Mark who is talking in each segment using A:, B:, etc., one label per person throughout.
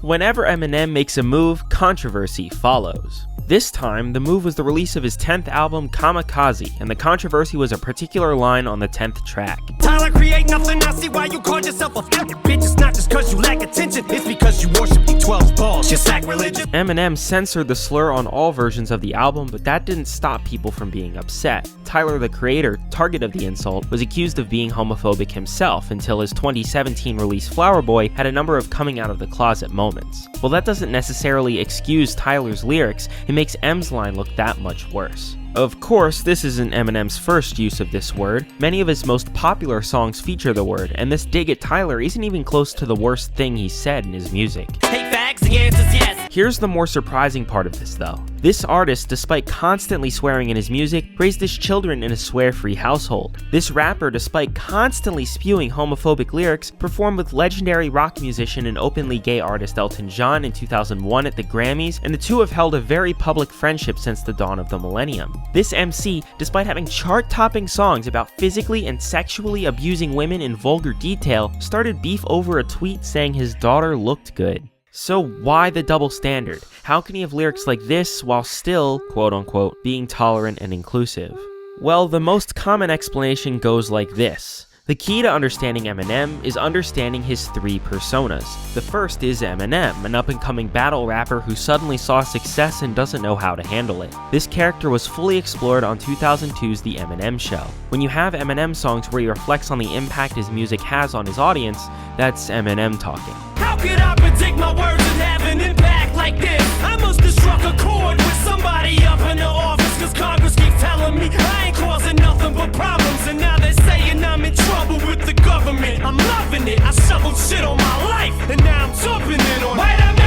A: Whenever Eminem makes a move, controversy follows. This time, the move was the release of his 10th album, Kamikaze, and the controversy was a particular line on the 10th track.
B: Tyler, create nothing, I see why you call yourself a fucking bitch. It's not just cause you lack attention, it's because you worship the 12 balls, you're sacrilegious.
A: Eminem censored the slur on all versions of the album, but that didn't stop people from being upset. Tyler, the creator, target of the insult, was accused of being homophobic himself until his 2017 release Flower Boy had a number of coming out of the closet moments. Well, that doesn't necessarily excuse Tyler's lyrics, it makes M's line look that much worse. Of course, this isn't Eminem's first use of this word. Many of his most popular songs feature the word, and this dig at Tyler isn't even close to the worst thing he's said in his music.
B: Hey, facts, the answer's yes.
A: Here's the more surprising part of this though. This artist, despite constantly swearing in his music, raised his children in a swear-free household. This rapper, despite constantly spewing homophobic lyrics, performed with legendary rock musician and openly gay artist Elton John in 2001 at the Grammys, and the two have held a very public friendship since the dawn of the millennium. This MC, despite having chart-topping songs about physically and sexually abusing women in vulgar detail, started beef over a tweet saying his daughter looked good. So why the double standard? How can he have lyrics like this while still, quote-unquote, being tolerant and inclusive? Well, the most common explanation goes like this. The key to understanding Eminem is understanding his three personas. The first is Eminem, an up-and-coming battle rapper who suddenly saw success and doesn't know how to handle it. This character was fully explored on 2002's The Eminem Show. When you have Eminem songs where he reflects on the impact his music has on his audience, that's Eminem talking.
B: How could I predict my words and have an impact like this? I must have struck a chord with somebody up in the office, cause Congress keeps telling me I ain't causing nothing but problems, and now they're saying I'm in trouble with the government. I'm loving it, I shoveled shit on my life, and now I'm jumping in on white America!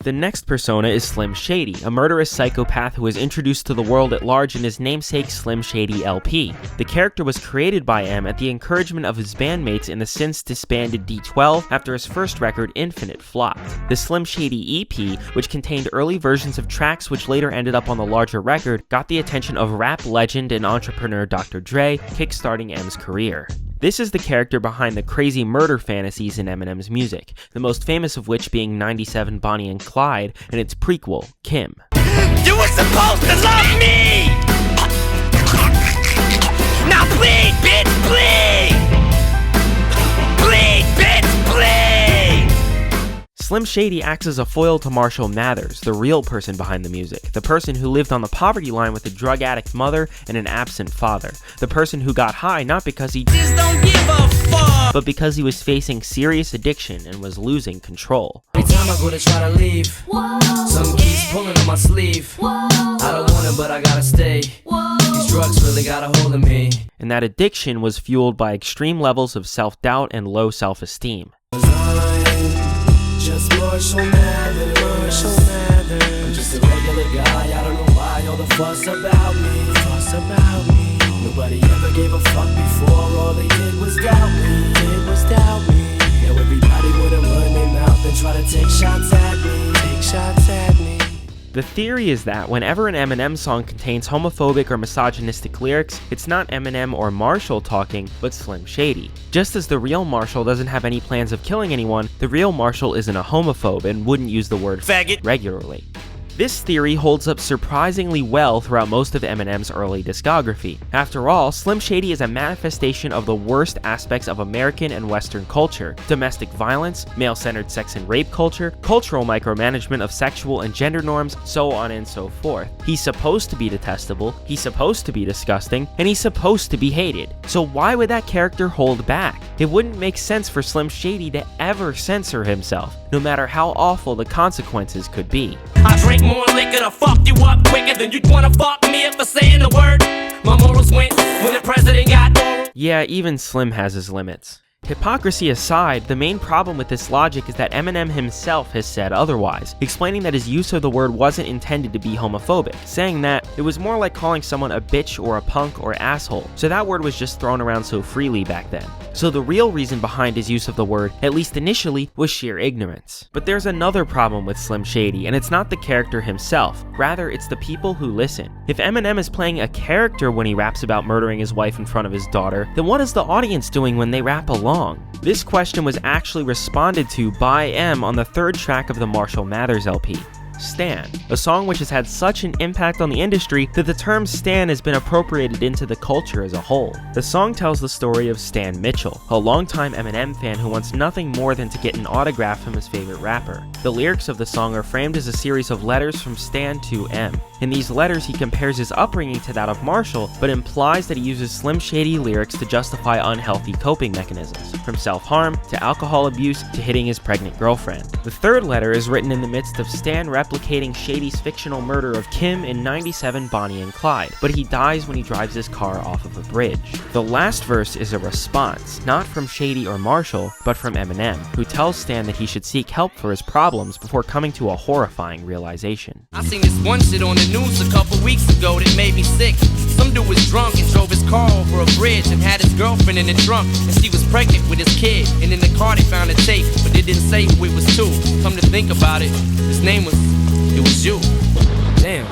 A: The next persona is Slim Shady, a murderous psychopath who was introduced to the world at large in his namesake Slim Shady LP. The character was created by M at the encouragement of his bandmates in the since disbanded D12 after his first record Infinite flopped. The Slim Shady EP, which contained early versions of tracks which later ended up on the larger record, got the attention of rap legend and entrepreneur Dr. Dre, kickstarting M's career. This is the character behind the crazy murder fantasies in Eminem's music, the most famous of which being 97 Bonnie and Clyde and its prequel, Kim.
B: You were supposed to love me! Now bleed, bitch, bleed! Bleed, bitch, bleed!
A: Slim Shady acts as a foil to Marshall Mathers, the real person behind the music, the person who lived on the poverty line with a drug addict mother and an absent father, the person who got high not because he just don't give a fuck, but because he was facing serious addiction and was losing control.
C: Every time I go to try to leave, some keeps pulling on my sleeve. I don't want it, but I gotta stay. These drugs really got a hold of me.
A: And that addiction was fueled by extreme levels of self-doubt and low self-esteem.
C: Just Marshall Mathers. I'm just a regular guy, I don't know why all the fuss about me. Nobody ever gave a fuck before, all they did was doubt me. Now everybody wanna run their mouth and try to take shots at me.
A: The theory is that whenever an Eminem song contains homophobic or misogynistic lyrics, it's not Eminem or Marshall talking, but Slim Shady. Just as the real Marshall doesn't have any plans of killing anyone, the real Marshall isn't a homophobe and wouldn't use the word faggot regularly. This theory holds up surprisingly well throughout most of Eminem's early discography. After all, Slim Shady is a manifestation of the worst aspects of American and Western culture: domestic violence, male-centered sex and rape culture, cultural micromanagement of sexual and gender norms, so on and so forth. He's supposed to be detestable, he's supposed to be disgusting, and he's supposed to be hated. So why would that character hold back? It wouldn't make sense for Slim Shady to ever censor himself, no matter how awful the consequences could be.
B: I drink more liquor to fuck you up quicker than you'd wanna fuck me up for saying the word. My morals went when the president got oral.
A: Yeah, even Slim has his limits. Hypocrisy aside, the main problem with this logic is that Eminem himself has said otherwise, explaining that his use of the word wasn't intended to be homophobic, saying that it was more like calling someone a bitch or a punk or asshole, so that word was just thrown around so freely back then. So the real reason behind his use of the word, at least initially, was sheer ignorance. But there's another problem with Slim Shady, and it's not the character himself, rather it's the people who listen. If Eminem is playing a character when he raps about murdering his wife in front of his daughter, then what is the audience doing when they rap along? song? This question was actually responded to by M on the third track of the Marshall Mathers LP, Stan, a song which has had such an impact on the industry that the term Stan has been appropriated into the culture as a whole. The song tells the story of Stan Mitchell, a longtime Eminem fan who wants nothing more than to get an autograph from his favorite rapper. The lyrics of the song are framed as a series of letters from Stan to M. In these letters, he compares his upbringing to that of Marshall, but implies that he uses Slim Shady lyrics to justify unhealthy coping mechanisms, from self-harm to alcohol abuse to hitting his pregnant girlfriend. The third letter is written in the midst of Stan replicating Shady's fictional murder of Kim in 97 Bonnie and Clyde, but he dies when he drives his car off of a bridge. The last verse is a response, not from Shady or Marshall, but from Eminem, who tells Stan that he should seek help for his problems before coming to a horrifying realization.
D: I seen this one shit on the news a couple weeks ago that made me sick. Some dude was drunk and drove his car over a bridge and had his girlfriend in the trunk, and she was pregnant with his kid. And in the car they found a tape, but they didn't say who it was to. Come to think about it, his name was, it was you. Damn.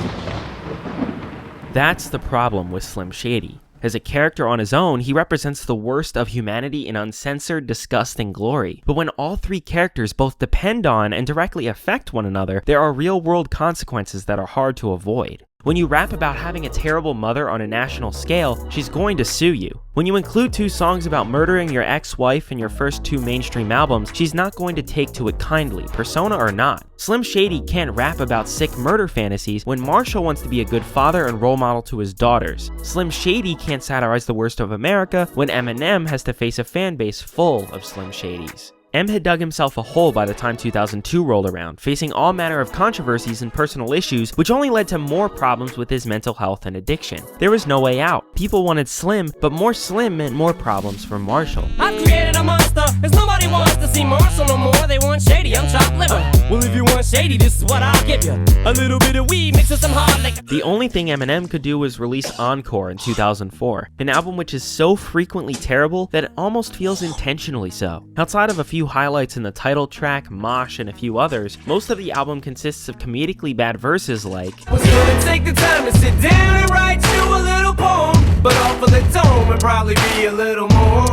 A: That's the problem with Slim Shady. As a character on his own, he represents the worst of humanity in uncensored, disgusting glory. But when all three characters both depend on and directly affect one another, there are real-world consequences that are hard to avoid. When you rap about having a terrible mother on a national scale, she's going to sue you. When you include 2 songs about murdering your ex-wife in your first 2 mainstream albums, she's not going to take to it kindly, persona or not. Slim Shady can't rap about sick murder fantasies when Marshall wants to be a good father and role model to his daughters. Slim Shady can't satirize the worst of America when Eminem has to face a fan base full of Slim Shadys. M had dug himself a hole by the time 2002 rolled around, facing all manner of controversies and personal issues, which only led to more problems with his mental health and addiction. There was no way out. People wanted Slim, but more Slim meant more problems for Marshall.
B: I've created a monster, cause nobody wants to see Marshall no more. They want Shady, I'm chopped liver. Well, if you want Shady, this is what I'll give you. A little bit of weed mixed with some hard liquor.
A: The only thing Eminem could do was release Encore in 2004, an album which is so frequently terrible that it almost feels intentionally so. Outside of a few highlights in the title track, Mosh, and a few others, most of the album consists of comedically bad verses like,
B: Was gonna take the time to sit down and write you a little poem, but off of the tone would probably be a little more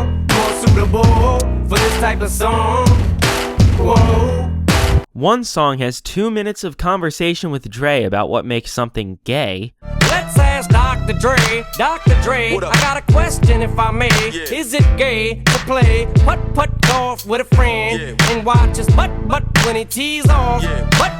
B: suitable for this type of song. Whoa.
A: One song has 2 minutes of conversation with Dre about what makes something gay.
B: Let's ask Dr. Dre. Dr. Dre, I got a question if I may.
E: Yeah.
B: Is it gay to play putt-putt golf with a friend and watch his butt when he tees off?
E: Yeah.
B: But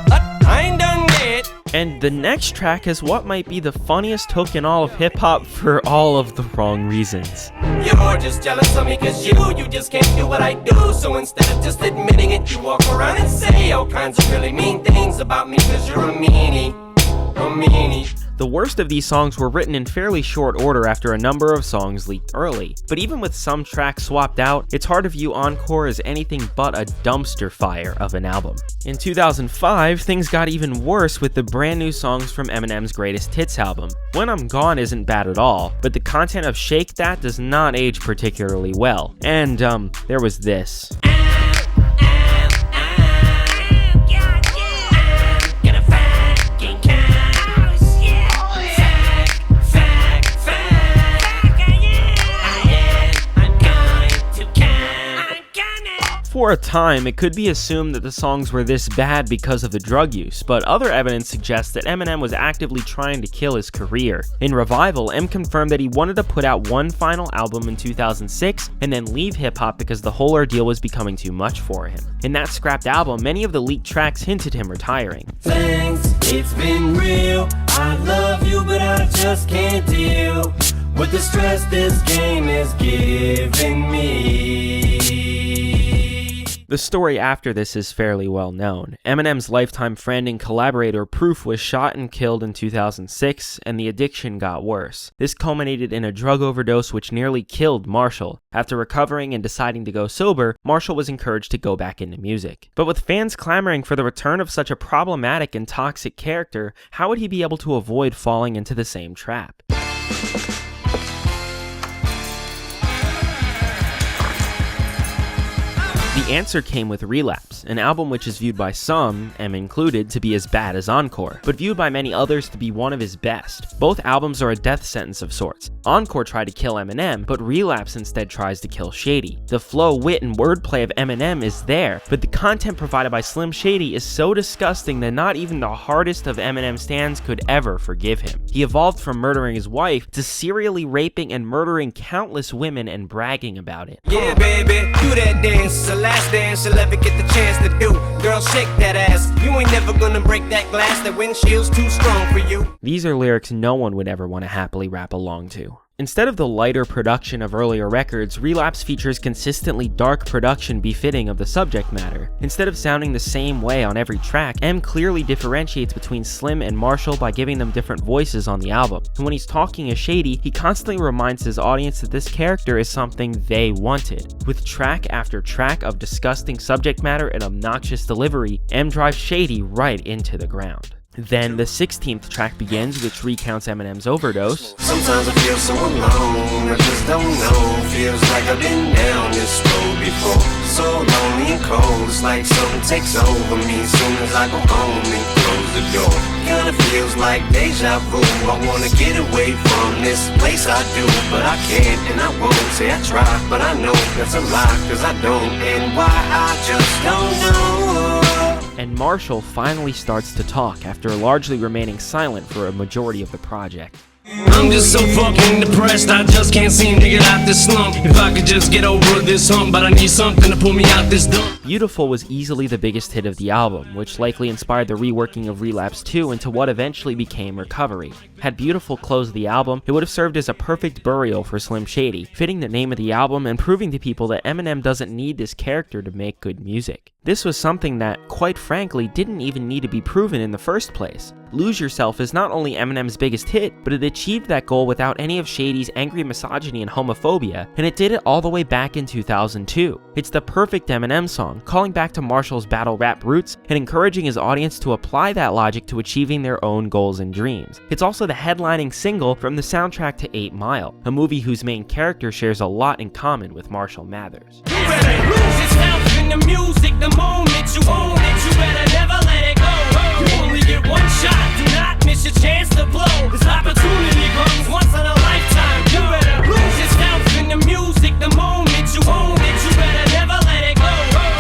B: I ain't done yet.
A: And the next track has what might be the funniest hook in all of hip-hop for all of the wrong reasons.
B: You're just jealous of me cause you just can't do what I do. So instead of just admitting it, you walk around and say all kinds of really mean things about me cause you're a meanie. A meanie.
A: The worst of these songs were written in fairly short order after a number of songs leaked early. But even with some tracks swapped out, it's hard to view Encore as anything but a dumpster fire of an album. In 2005, things got even worse with the brand new songs from Eminem's Greatest Hits album. When I'm Gone isn't bad at all, but the content of Shake That does not age particularly well. And, there was this. For a time, it could be assumed that the songs were this bad because of the drug use, but other evidence suggests that Eminem was actively trying to kill his career. In Revival, M confirmed that he wanted to put out one final album in 2006 and then leave hip-hop because the whole ordeal was becoming too much for him. In that scrapped album, many of the leaked tracks hinted him retiring.
B: Thanks, it's been real. I love you, but I just can't deal with the stress this game is giving me.
A: The story after this is fairly well known. Eminem's lifetime friend and collaborator Proof was shot and killed in 2006, and the addiction got worse. This culminated in a drug overdose which nearly killed Marshall. After recovering and deciding to go sober, Marshall was encouraged to go back into music. But with fans clamoring for the return of such a problematic and toxic character, how would he be able to avoid falling into the same trap? The answer came with Relapse, an album which is viewed by some, M included, to be as bad as Encore, but viewed by many others to be one of his best. Both albums are a death sentence of sorts. Encore tried to kill Eminem, but Relapse instead tries to kill Shady. The flow, wit, and wordplay of Eminem is there, but the content provided by Slim Shady is so disgusting that not even the hardest of Eminem stans could ever forgive him. He evolved from murdering his wife to serially raping and murdering countless women and bragging about it.
C: Yeah, baby, do that dance, the last dance you'll ever get the chance to do. Girl, shake that ass, you ain't never gonna break that glass, that windshield's too strong for you.
A: These are lyrics no one would ever want to happily rap along to. Instead of the lighter production of earlier records, Relapse features consistently dark production befitting of the subject matter. Instead of sounding the same way on every track, M clearly differentiates between Slim and Marshall by giving them different voices on the album. And when he's talking as Shady, he constantly reminds his audience that this character is something they wanted. With track after track of disgusting subject matter and obnoxious delivery, M drives Shady right into the ground. Then the 16th track begins, which recounts Eminem's overdose.
C: Sometimes I feel so alone, I just don't know. Feels like I've been down this road before. So lonely and cold, it's like something takes over me as soon as I go home and close the door. Kinda feels like deja vu, I wanna get away from this place I do, but I can't and I won't. Say I try, but I know that's a lie, cause I don't, and why I just don't know.
A: And Marshall finally starts to talk after largely remaining silent for a majority of the project.
B: I'm just so fucking depressed, I just can't seem to get out this slump. If I could just get over this hump, but I need something to pull me out this dump.
A: Beautiful was easily the biggest hit of the album, which likely inspired the reworking of Relapse 2 into what eventually became Recovery. Had Beautiful closed the album, it would have served as a perfect burial for Slim Shady, fitting the name of the album and proving to people that Eminem doesn't need this character to make good music. This was something that, quite frankly, didn't even need to be proven in the first place. Lose Yourself is not only Eminem's biggest hit, but it achieved that goal without any of Shady's angry misogyny and homophobia, and it did it all the way back in 2002. It's the perfect Eminem song, calling back to Marshall's battle rap roots and encouraging his audience to apply that logic to achieving their own goals and dreams. It's also the headlining single from the soundtrack to 8 Mile, a movie whose main character shares a lot in common with Marshall Mathers.
B: You better lose yourself in the music the moment you own it. You better never let it go. You only get one shot, do not miss your chance to blow. This opportunity comes once in a lifetime. You better lose yourself in the music the moment you own it. You better never let it go.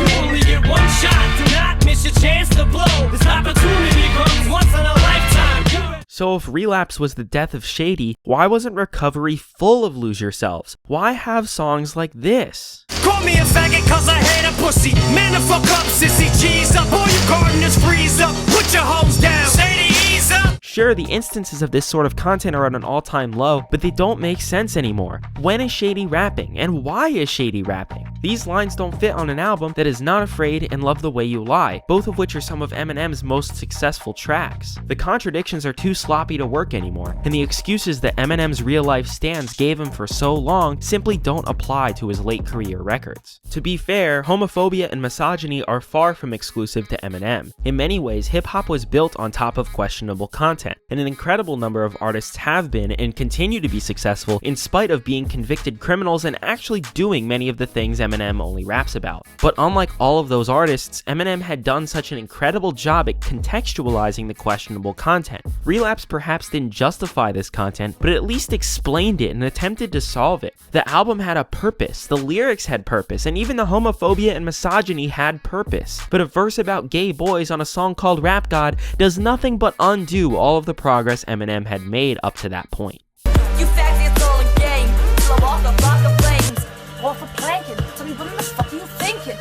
B: You only get one shot, do not miss your chance to blow. This opportunity comes once in a lifetime.
A: So if Relapse was the death of Shady, why wasn't Recovery full of Lose Yourselves? Why have songs like this?
B: Call me a faggot cause I hate a pussy. Man the fuck up, sissy, cheese up. All you gardeners freeze up. Put your hoes down, Shady, ease up.
A: Sure, the instances of this sort of content are at an all-time low, but they don't make sense anymore. When is Shady rapping, and why is Shady rapping? These lines don't fit on an album that is Not Afraid and Love the Way You Lie, both of which are some of Eminem's most successful tracks. The contradictions are too sloppy to work anymore, and the excuses that Eminem's real-life stans gave him for so long simply don't apply to his late career records. To be fair, homophobia and misogyny are far from exclusive to Eminem. In many ways, hip-hop was built on top of questionable content, and an incredible number of artists have been and continue to be successful in spite of being convicted criminals and actually doing many of the things Eminem only raps about. But unlike all of those artists, Eminem had done such an incredible job at contextualizing the questionable content. Relapse perhaps didn't justify this content, but at least explained it and attempted to solve it. The album had a purpose, the lyrics had purpose, and even the homophobia and misogyny had purpose. But a verse about gay boys on a song called Rap God does nothing but undo all of the progress Eminem had made up to that point.
E: You fags, it's all a game. Till I walk a block of flames. All for planking. Tell me, what the fuck are you thinking?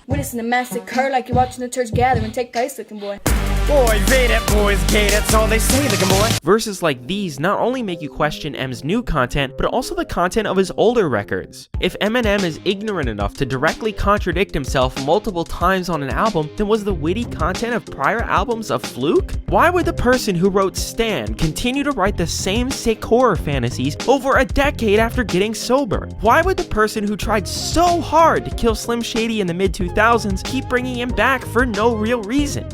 E: Witnessing a massacre like you're watching a church gathering take place, looking boy.
B: Boy, they that boy's gay, that's all they say, looking boy.
A: Verses like these not only make you question M's new content, but also the content of his older records. If Eminem is ignorant enough to directly contradict himself multiple times on an album, then was the witty content of prior albums a fluke? Why would the person who wrote Stan continue to write the same sick horror fantasies over a decade after getting sober? Why would the person who tried so hard to kill Slim Shady in the mid-2000s keep bringing him back for no real reason?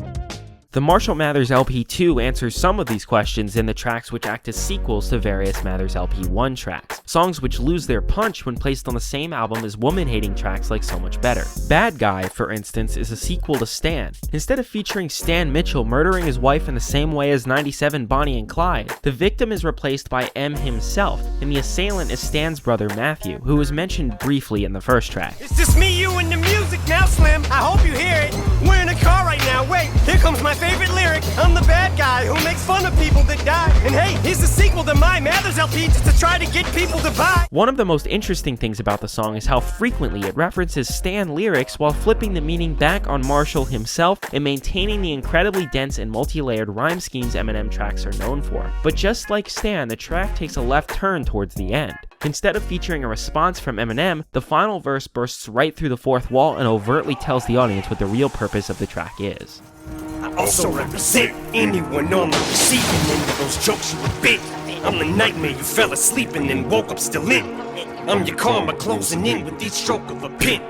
A: The Marshall Mathers LP2 answers some of these questions in the tracks which act as sequels to various Mathers LP1 tracks, songs which lose their punch when placed on the same album as woman-hating tracks like So Much Better. Bad Guy, for instance, is a sequel to Stan. Instead of featuring Stan Mitchell murdering his wife in the same way as 97 Bonnie and Clyde, the victim is replaced by M himself, and the assailant is Stan's brother Matthew, who was mentioned briefly in the first track.
B: It's just me, you, and the music now, Slim. I hope you hear it. We're in a car right now. Wait, here comes my favorite lyric. I'm the bad guy who makes fun of people that die. And hey, here's the sequel to my Mathers LP just to try to get people to buy.
A: One of the most interesting things about the song is how frequently it references Stan lyrics while flipping the meaning back on Marshall himself and maintaining the incredibly dense and multi-layered rhyme schemes Eminem tracks are known for. But just like Stan, the track takes a left turn towards the end. Instead of featuring a response from Eminem, the final verse bursts right through the fourth wall and overtly tells the audience what the real purpose of the track is.
B: I also represent anyone on the receiving end of those jokes you would bit. I'm the nightmare you fell asleep and then woke up still in. I'm your karma closing in with each stroke of a pen.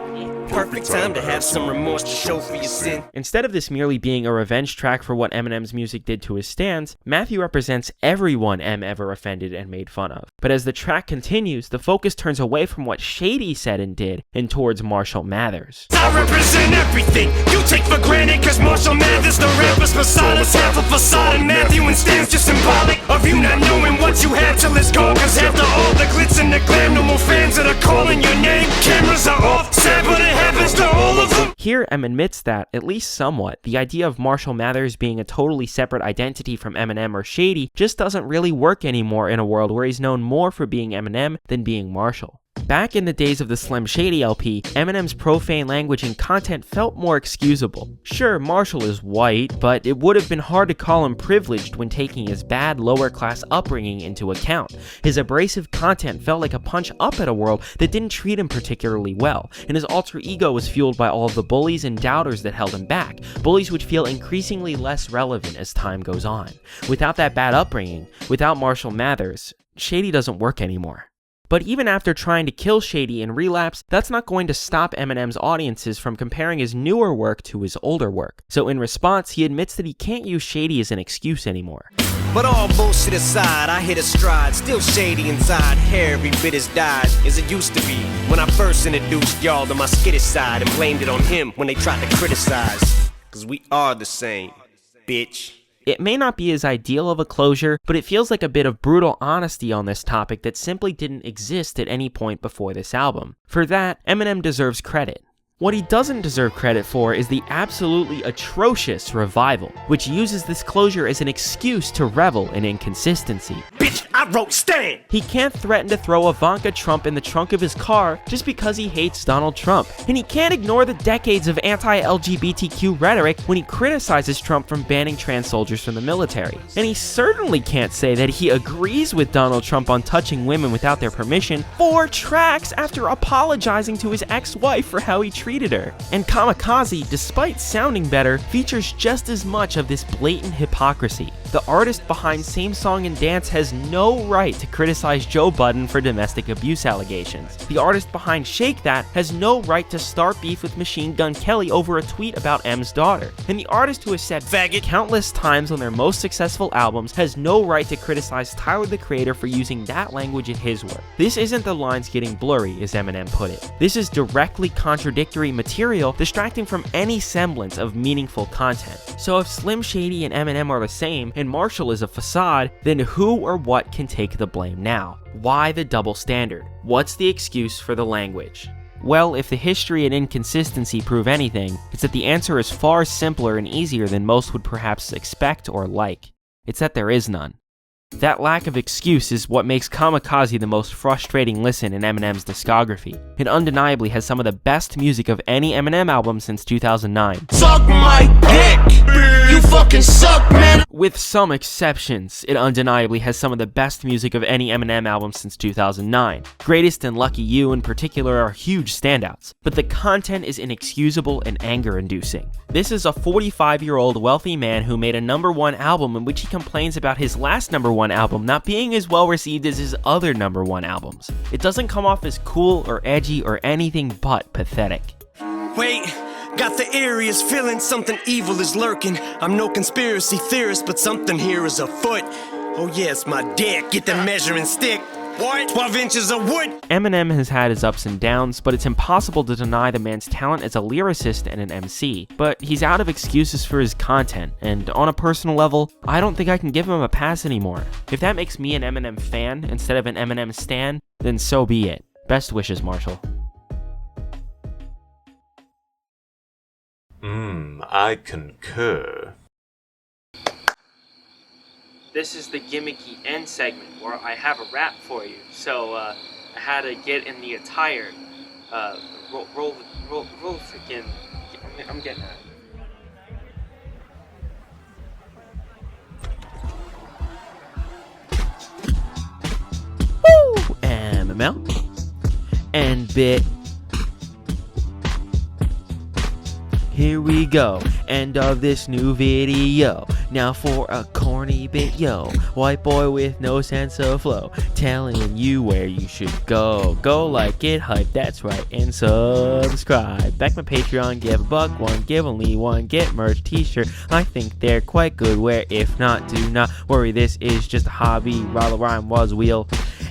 B: Perfect time to have some remorse to show for your sin.
A: Instead of this merely being a revenge track for what Eminem's music did to his stans, Matthew represents everyone M ever offended and made fun of. But as the track continues, the focus turns away from what Shady said and did and towards Marshall Mathers.
B: I represent everything you take for granted, cause Marshall Mathers, the rapper's facade, is half a facade, and Matthew and Stan's just symbolic of you not knowing what you had till it's gone. Cause after all the glitz and the glam, no more fans that are calling your name. Cameras are off, sad but it happens to all of them.
A: Here, M admits that, at least somewhat, the idea of Marshall Mathers being a totally separate identity from Eminem or Shady just doesn't really work anymore in a world where he's known more for being Eminem than being Marshall. Back in the days of the Slim Shady LP, Eminem's profane language and content felt more excusable. Sure, Marshall is white, but it would have been hard to call him privileged when taking his bad lower-class upbringing into account. His abrasive content felt like a punch up at a world that didn't treat him particularly well, and his alter ego was fueled by all of the bullies and doubters that held him back, bullies which feel increasingly less relevant as time goes on. Without that bad upbringing, without Marshall Mathers, Shady doesn't work anymore. But even after trying to kill Shady in Relapse, that's not going to stop Eminem's audiences from comparing his newer work to his older work. So in response, he admits that he can't use Shady as an excuse anymore.
F: But all bullshit aside, I hit a stride, still shady inside, hair every bit as dyed as it used to be. When I first introduced y'all to my skittish side and blamed it on him when they tried to criticize. Cause we are the same, bitch.
A: It may not be as ideal of a closure, but it feels like a bit of brutal honesty on this topic that simply didn't exist at any point before this album. For that, Eminem deserves credit. What he doesn't deserve credit for is the absolutely atrocious Revival, which uses this closure as an excuse to revel in inconsistency.
B: Bitch, I wrote Stan!
A: He can't threaten to throw Ivanka Trump in the trunk of his car just because he hates Donald Trump. And he can't ignore the decades of anti-LGBTQ rhetoric when he criticizes Trump from banning trans soldiers from the military. And he certainly can't say that he agrees with Donald Trump on touching women without their permission 4 tracks after apologizing to his ex-wife for how he treated her. And Kamikaze, despite sounding better, features just as much of this blatant hypocrisy. The artist behind Same Song and Dance has no right to criticize Joe Budden for domestic abuse allegations. The artist behind Shake That has no right to start beef with Machine Gun Kelly over a tweet about M's daughter. And the artist who has said faggot countless times on their most successful albums has no right to criticize Tyler the Creator for using that language in his work. This isn't the lines getting blurry, as Eminem put it. This is directly contradictory material distracting from any semblance of meaningful content. So if Slim Shady and Eminem are the same, and Marshall is a facade, then who or what can take the blame now? Why the double standard? What's the excuse for the language? Well, if the history and inconsistency prove anything, it's that the answer is far simpler and easier than most would perhaps expect or like. It's that there is none. That lack of excuse is what makes Kamikaze the most frustrating listen in Eminem's discography. It undeniably has some of the best music of any Eminem album since 2009.
B: Suck my dick! You fucking suck, man!
A: With some exceptions, it undeniably has some of the best music of any Eminem album since 2009. Greatest and Lucky You in particular are huge standouts, but the content is inexcusable and anger-inducing. This is a 45-year-old wealthy man who made a #1 album in which he complains about his last #1 album not being as well received as his other #1 albums. It doesn't come off as cool or edgy or anything but pathetic.
F: Wait, Got the eeriest feeling something evil is lurking. I'm no conspiracy theorist, but something here is afoot. Oh yes, my dick, get the measuring stick. What? 12 inches of wood?
A: Eminem has had his ups and downs, but it's impossible to deny the man's talent as a lyricist and an MC. But he's out of excuses for his content, and on a personal level, I don't think I can give him a pass anymore. If that makes me an Eminem fan instead of an Eminem stan, then so be it. Best wishes, Marshall.
G: I concur.
A: This is the gimmicky end segment where I have a rap for you. So I had to get in the attire. Roll freaking. I'm getting that. Woo! MML and bit. Here we go, end of this new video. Now for a corny bit, yo. White boy with no sense of flow, telling you where you should go. Go like it, hype, that's right, and subscribe. Back my Patreon, give $1, give only one, get merch, t-shirt. I think they're quite good, where if not, do not worry, this is just a hobby. Rollo rhyme was wheel.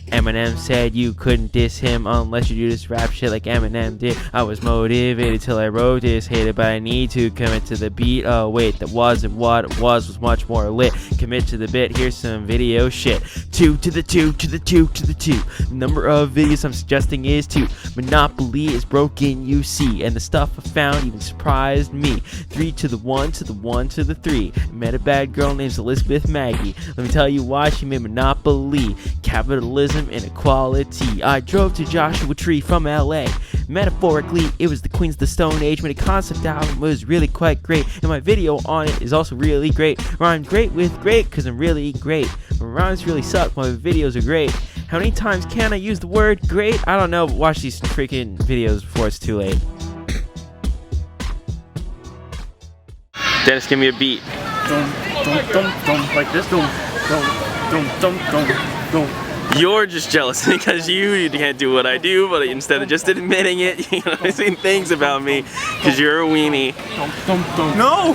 A: Eminem said you couldn't diss him unless you do this rap shit like Eminem did. I was motivated till I wrote this, hated but I need to commit to the beat. Oh wait, that wasn't what it was much more lit. Commit to the bit, here's some video shit. 2 to the 2 to the 2 to the 2. The number of videos I'm suggesting is 2. Monopoly is broken, you see, and the stuff I found even surprised me. 3 to the 1 to the 1 to the 3. Met a bad girl named Elizabeth Maggie. Let me tell you why she made Monopoly. Capitalism, inequality. I drove to Joshua Tree from LA. Metaphorically, it was the Queens of the Stone Age. Made a concept album, it was really quite great. And my video on it is also really great. Rhymed great with great, cause I'm really great. My rhymes really suck, my videos are great. How many times can I use the word great? I don't know, but watch these freaking videos before it's too late. Dennis, give me a beat. Like this. You're just jealous because you can't do what I do, but instead of just admitting it, you know, saying things about me because you're a weenie. No!